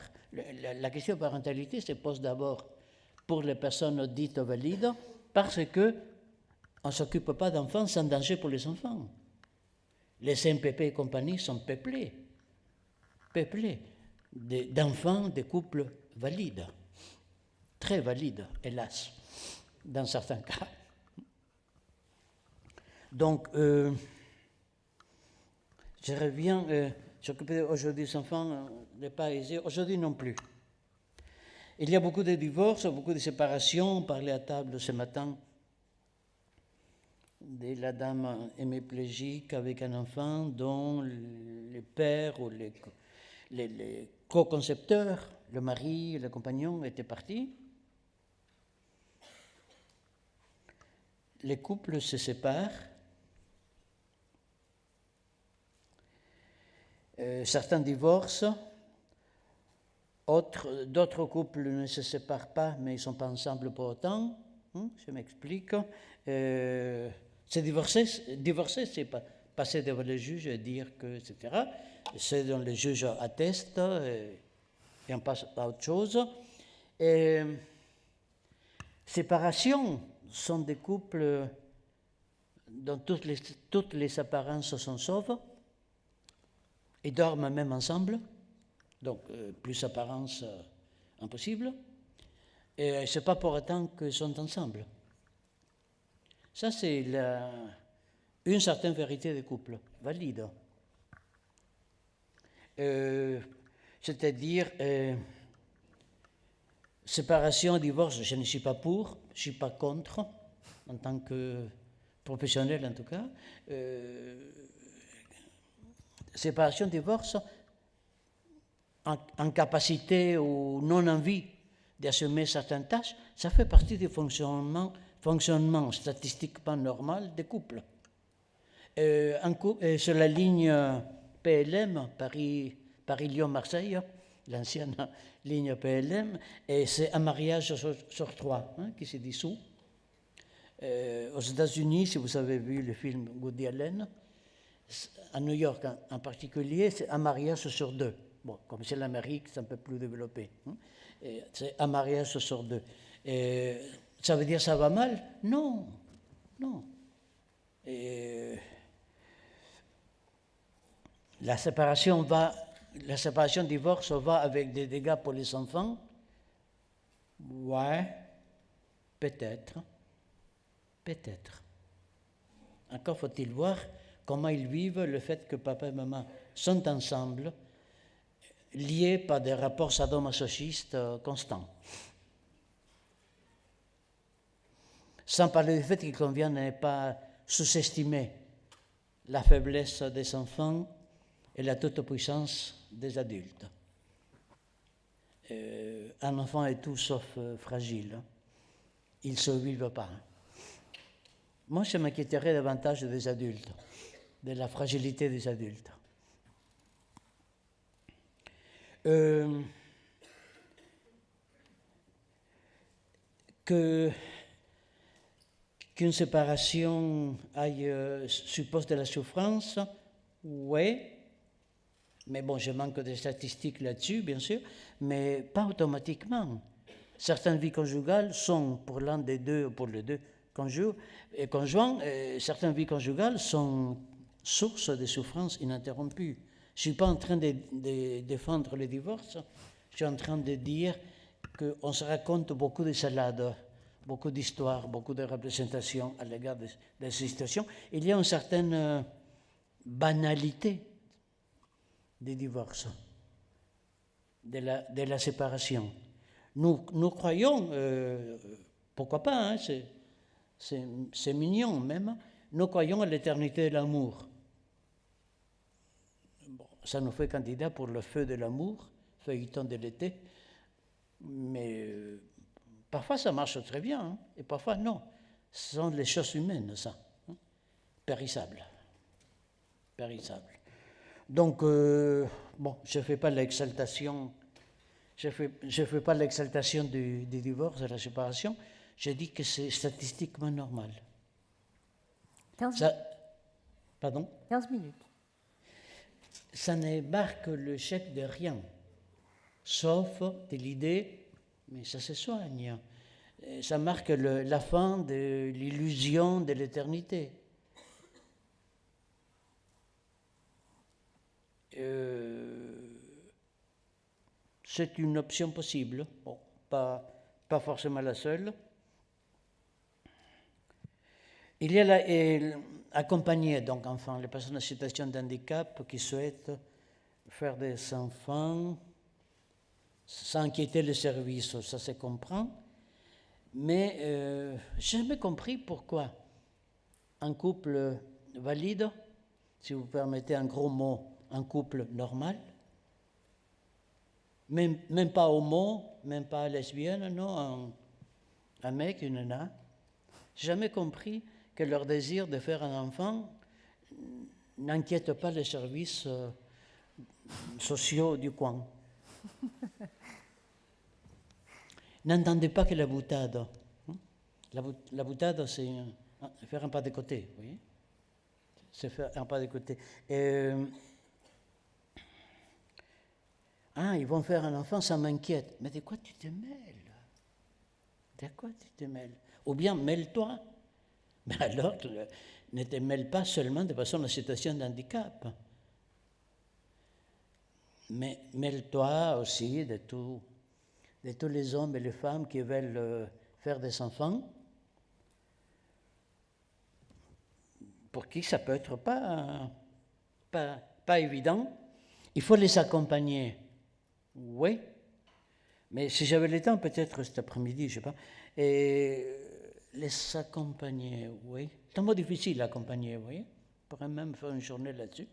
La question de parentalité se pose d'abord pour les personnes dites valides, parce qu'on ne s'occupe pas d'enfants sans danger pour les enfants. Les CMPP et compagnie sont peuplés d'enfants de couples valides, très valides, hélas, dans certains cas. Donc, je reviens, s'occuper aujourd'hui des enfants n'est pas aisé, aujourd'hui non plus. Il y a beaucoup de divorces, beaucoup de séparations. On parlait à table ce matin de la dame hémiplégique avec un enfant dont le père ou les co-concepteurs, le mari et le compagnon étaient partis. Les couples se séparent. Certains divorcent, d'autres couples ne se séparent pas, mais ils ne sont pas ensemble pour autant. Je m'explique. C'est divorcer, c'est pas passer devant le juge et dire que, etc. C'est dont le juge atteste et on passe à autre chose. Séparation sont des couples dont toutes les apparences sont sauves. Ils dorment même ensemble, donc plus apparence impossible. Et ce n'est pas pour autant qu'ils sont ensemble. Ça, c'est une certaine vérité des couples, valide. C'est-à-dire, séparation, divorce, je ne suis pas pour, je ne suis pas contre, en tant que professionnel en tout cas. Séparation, divorce, en capacité ou non-envie d'assumer certaines tâches, ça fait partie du fonctionnement statistiquement normal des couples. Sur la ligne PLM, Paris-Lyon-Marseille, l'ancienne ligne PLM, et c'est un mariage sur 3 qui se dissout. Aux États-Unis, si vous avez vu le film Woody Allen, à New York en particulier, c'est un mariage sur 2. Bon, comme c'est l'Amérique, c'est un peu plus développé. C'est un mariage sur 2. Ça veut dire ça va mal? Non, non. La séparation divorce va avec des dégâts pour les enfants? Ouais, peut-être. Peut-être. Encore faut-il voir comment ils vivent le fait que papa et maman sont ensemble, liés par des rapports sadomasochistes constants. Sans parler du fait qu'il convient de ne pas sous-estimer la faiblesse des enfants et la toute-puissance des adultes. Un enfant est tout sauf fragile. Il ne survit pas. Moi, je m'inquiéterais davantage des adultes, de la fragilité des adultes. Qu'une séparation suppose de la souffrance, oui, mais bon, je manque de statistiques là-dessus, bien sûr, mais pas automatiquement. Certaines vies conjugales sont, pour l'un des deux ou pour les deux conjoints, certaines vies conjugales sont source de souffrance ininterrompue. Je ne suis pas en train de défendre le divorce, je suis en train de dire qu'on se raconte beaucoup de salades, beaucoup d'histoires, beaucoup de représentations à l'égard de ces situations. Il y a une certaine banalité des divorces, de la séparation. Nous croyons, pourquoi pas, c'est mignon même, nous croyons à l'éternité de l'amour. Bon, ça nous fait candidat pour le feu de l'amour, feuilleton de l'été, mais parfois ça marche très bien, et parfois non. Ce sont les choses humaines, ça, périssables. Donc, bon, je ne fais pas l'exaltation, fais pas l'exaltation du divorce, de la séparation. Je dis que c'est statistiquement normal. 15 minutes. Ça ne marque le chèque de rien, sauf de l'idée, mais ça se soigne. Ça marque la fin de l'illusion de l'éternité. C'est une option possible, bon, pas forcément la seule. Il y a accompagner donc enfants, les personnes en situation de handicap qui souhaitent faire des enfants sans quitter le service, ça se comprend. Mais je n'ai jamais compris pourquoi un couple valide, si vous permettez un gros mot, un couple normal, même pas homo, même pas lesbienne, non, un mec, une nana, j'ai jamais compris que leur désir de faire un enfant n'inquiète pas les services sociaux du coin. N'entendez pas que la boutade. La boutade, c'est faire un pas de côté, vous voyez? C'est faire un pas de côté. Ils vont faire un enfant, ça m'inquiète. Mais de quoi tu te mêles? De quoi tu te mêles? Ou bien mêle-toi. Mais alors, ne te mêle pas seulement de personnes en situation de handicap. Mais mêle-toi aussi de tous de tous les hommes et les femmes qui veulent faire des enfants, pour qui ça peut être pas évident. Il faut les accompagner, oui, mais si j'avais le temps, peut-être cet après-midi, je ne sais pas, et les accompagner, oui. C'est un mot difficile, accompagner, vous voyez. On pourrait même faire une journée là-dessus.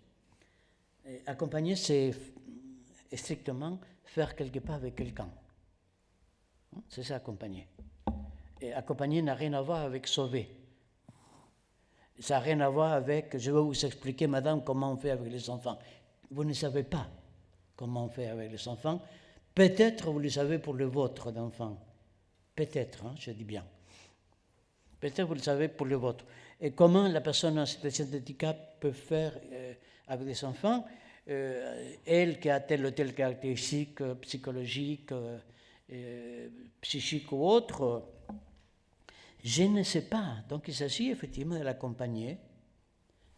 Et accompagner, c'est strictement faire quelque part avec quelqu'un. C'est ça, accompagner. Et accompagner n'a rien à voir avec sauver. Ça n'a rien à voir avec, je vais vous expliquer, madame, comment on fait avec les enfants. Vous ne savez pas comment on fait avec les enfants. Peut-être vous le savez pour le vôtre d'enfant. Peut-être, hein, je dis bien. Peut-être vous le savez pour le vôtre. Et comment la personne en situation de handicap peut faire avec les enfants, elle qui a telle ou telle caractéristique psychologique, psychique ou autre, je ne sais pas. Donc il s'agit effectivement de l'accompagner,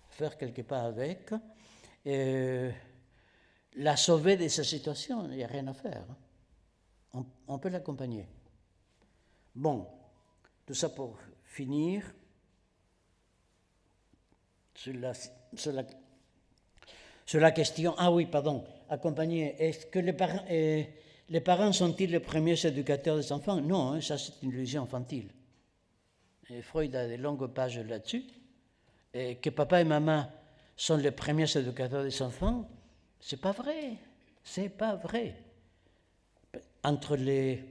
faire quelque part avec, la sauver de sa situation, il n'y a rien à faire. On peut l'accompagner. Bon, tout ça pour finir sur la question. Ah oui, pardon, accompagner. Est-ce que les parents sont-ils les premiers éducateurs des enfants? Non, hein, ça c'est une illusion infantile. Et Freud a de longues pages là-dessus. Et que papa et maman sont les premiers éducateurs des enfants, c'est pas vrai. C'est pas vrai. Entre les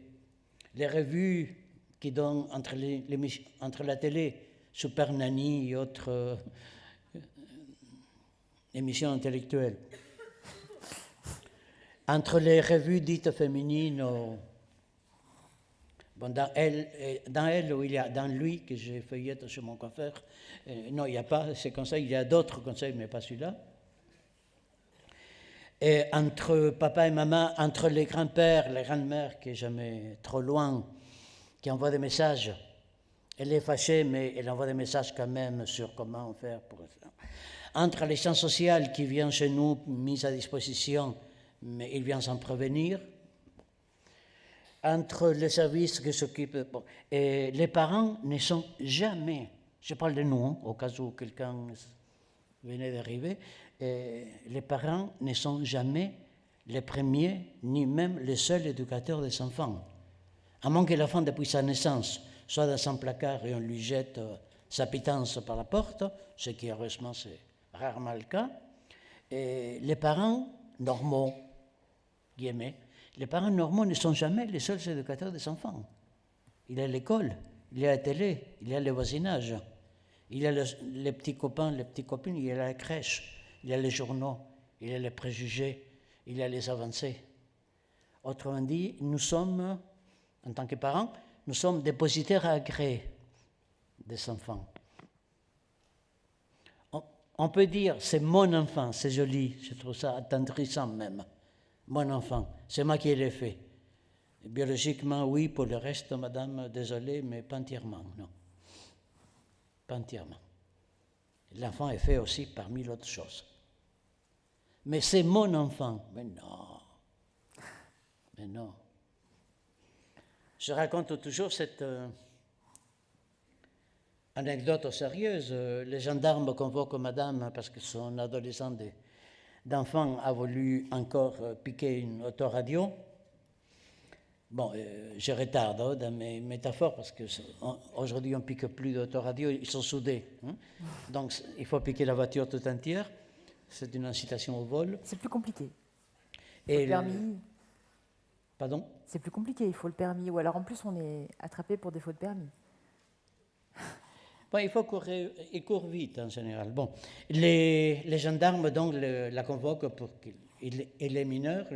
revues qui donnent, entre la télé, Super Nanny et autres émissions intellectuelles, entre les revues dites féminines, bon, dans elle, où il y a dans lui, que j'ai feuillette sur mon coiffeur, non, il n'y a pas ces conseils, il y a d'autres conseils, mais pas celui-là. Et entre papa et maman, entre les grands-pères, les grandes-mères, qui est jamais trop loin, qui envoient des messages. Elle est fâchée, mais elle envoie des messages quand même sur comment faire pour ça. Entre les champs sociaux qui viennent chez nous, mis à disposition, mais ils viennent s'en prévenir. Entre les services qui s'occupent... Bon, et les parents ne sont jamais, je parle de nous, au cas où quelqu'un venait d'arriver, les parents ne sont jamais les premiers, ni même les seuls éducateurs des enfants. À moins que l'enfant, depuis sa naissance, soit dans son placard et on lui jette sa pitance par la porte, ce qui heureusement c'est rarement le cas, et les parents normaux, guillemets, les parents normaux ne sont jamais les seuls éducateurs des enfants. Il y a l'école, il y a la télé, il y a le voisinage, il y a les petits copains, les petites copines, il y a la crèche, il y a les journaux, il y a les préjugés, il y a les avancées. Autrement dit, nous sommes, en tant que parents, nous sommes dépositaires agréés des enfants. On peut dire, c'est mon enfant, c'est joli, je trouve ça attendrissant même. Mon enfant, c'est moi qui l'ai fait. Et biologiquement, oui, pour le reste, madame, désolé, mais pas entièrement, non. Pas entièrement. L'enfant est fait aussi par mille autres choses. Mais c'est mon enfant. Mais non. Mais non. Je raconte toujours cette anecdote sérieuse. Les gendarmes convoquent madame parce que son adolescent d'enfant a voulu encore piquer une autoradio. Bon, je retarde dans mes métaphores parce qu'aujourd'hui on ne pique plus d'autoradio, ils sont soudés. Hein? Donc il faut piquer la voiture tout entière. C'est une incitation au vol. C'est plus compliqué. Et le permis. Pardon? C'est plus compliqué, il faut le permis. Ou alors en plus on est attrapé pour défaut de permis. Bon, il faut courir, il court vite en général. Bon, les gendarmes donc la convoquent pour qu'il est mineur,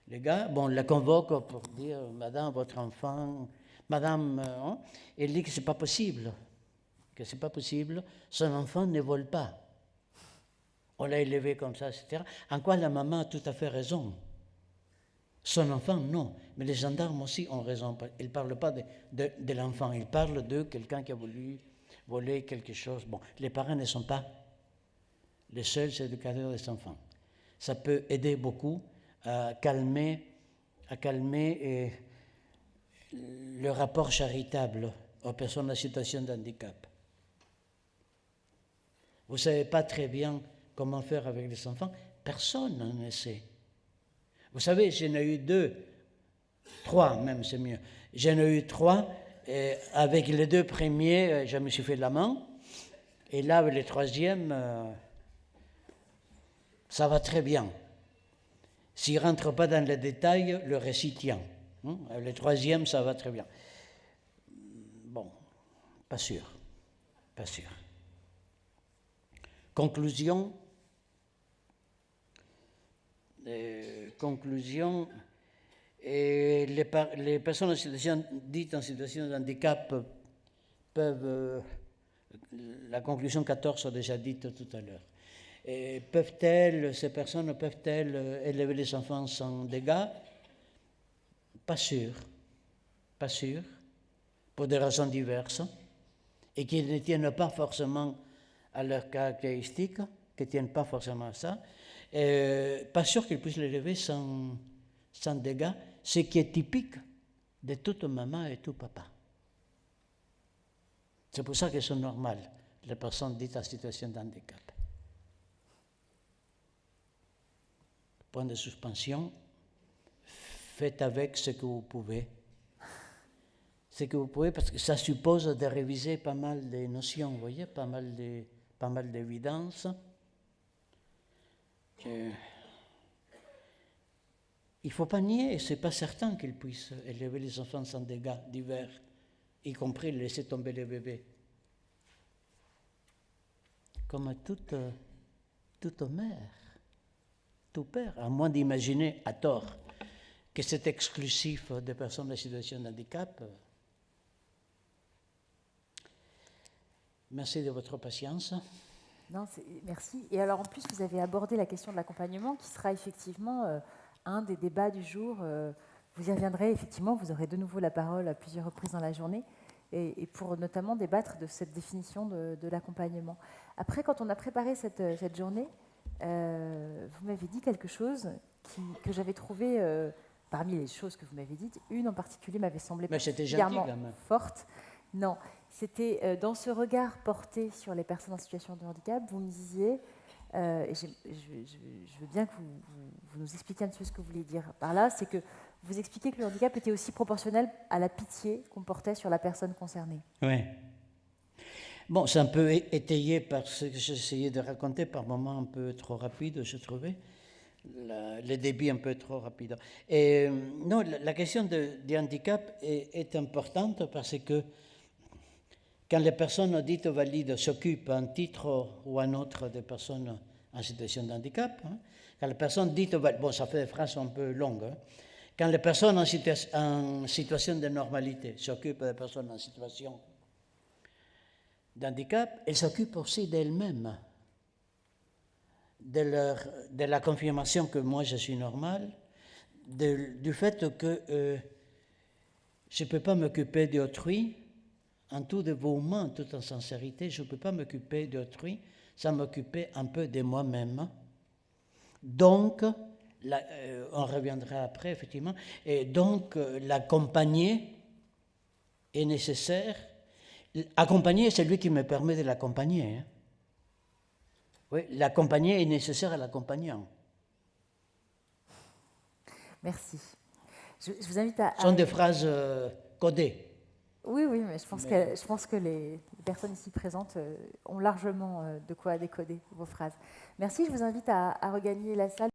le gars. Bon, la convoque pour dire, madame, votre enfant, madame, elle dit que c'est pas possible, son enfant ne vole pas. On l'a élevé comme ça, etc. En quoi la maman a tout à fait raison. Son enfant, non. Mais les gendarmes aussi ont raison. Ils ne parlent pas de l'enfant, ils parlent de quelqu'un qui a voulu voler quelque chose. Bon, les parents ne sont pas les seuls éducateurs des enfants. Ça peut aider beaucoup à calmer le rapport charitable aux personnes en situation de handicap. Vous ne savez pas très bien comment faire avec les enfants, personne n'en sait. Vous savez, j'en ai eu 3 même, c'est mieux. J'en ai eu 3, et avec les 2 premiers, je me suis fait la main, et là, avec le 3e, ça va très bien. S'il ne rentre pas dans les détails, le récit tient. Le 3e, ça va très bien. Bon, pas sûr. Pas sûr. Conclusion. Et les personnes dites en situation de handicap peuvent, la conclusion 14 a déjà dite tout à l'heure, ces personnes peuvent-elles élever les enfants sans dégâts? Pas sûr, pour des raisons diverses, et qui ne tiennent pas forcément à leurs caractéristiques, qui ne tiennent pas forcément à ça. Pas sûr qu'ils puissent l'élever sans dégâts, ce qui est typique de toute maman et tout papa. C'est pour ça qu'elles sont normales, les personnes dites en situation de handicap. Point de suspension, faites avec ce que vous pouvez. Ce que vous pouvez, parce que ça suppose de réviser pas mal de notions, vous voyez, pas mal d'évidence. Il ne faut pas nier, ce n'est pas certain qu'ils puissent élever les enfants sans dégâts divers, y compris laisser tomber les bébés. Comme toute mère, tout père, à moins d'imaginer à tort que c'est exclusif des personnes en situation de handicap. Merci de votre patience. Non, merci. Et alors en plus, vous avez abordé la question de l'accompagnement qui sera effectivement un des débats du jour. Vous y reviendrez effectivement, vous aurez de nouveau la parole à plusieurs reprises dans la journée et pour notamment débattre de cette définition de l'accompagnement. Après, quand on a préparé cette journée, vous m'avez dit quelque chose que j'avais trouvé, parmi les choses que vous m'avez dites, une en particulier m'avait semblé particulièrement forte. Non, c'était dans ce regard porté sur les personnes en situation de handicap, vous me disiez, et je veux bien que vous nous expliquiez un petit peu ce que vous voulez dire par là, c'est que vous expliquez que le handicap était aussi proportionnel à la pitié qu'on portait sur la personne concernée. Oui. Bon, c'est un peu étayé par ce que j'essayais de raconter, par moments un peu trop rapide, je trouvais. Le débit un peu trop rapide. Et non, la question du handicap est importante parce que quand les personnes dites valides s'occupent un titre ou un autre des personnes en situation de handicap, quand les personnes dites valides, bon, ça fait des phrases un peu longues, quand les personnes en situation de normalité s'occupent des personnes en situation d'handicap, elles s'occupent aussi d'elles-mêmes, de la confirmation que moi je suis normal, du fait que je ne peux pas m'occuper d'autrui, en tout dévouement, tout en sincérité, je ne peux pas m'occuper d'autrui sans m'occuper un peu de moi-même. Donc, on reviendra après, effectivement, et donc l'accompagner est nécessaire. Accompagner, c'est lui qui me permet de l'accompagner. Hein. Oui, l'accompagner est nécessaire à l'accompagnant. Merci. Je vous invite à... Ce sont des phrases codées. Oui, mais je pense que les personnes ici présentes ont largement de quoi décoder vos phrases. Merci, je vous invite à regagner la salle.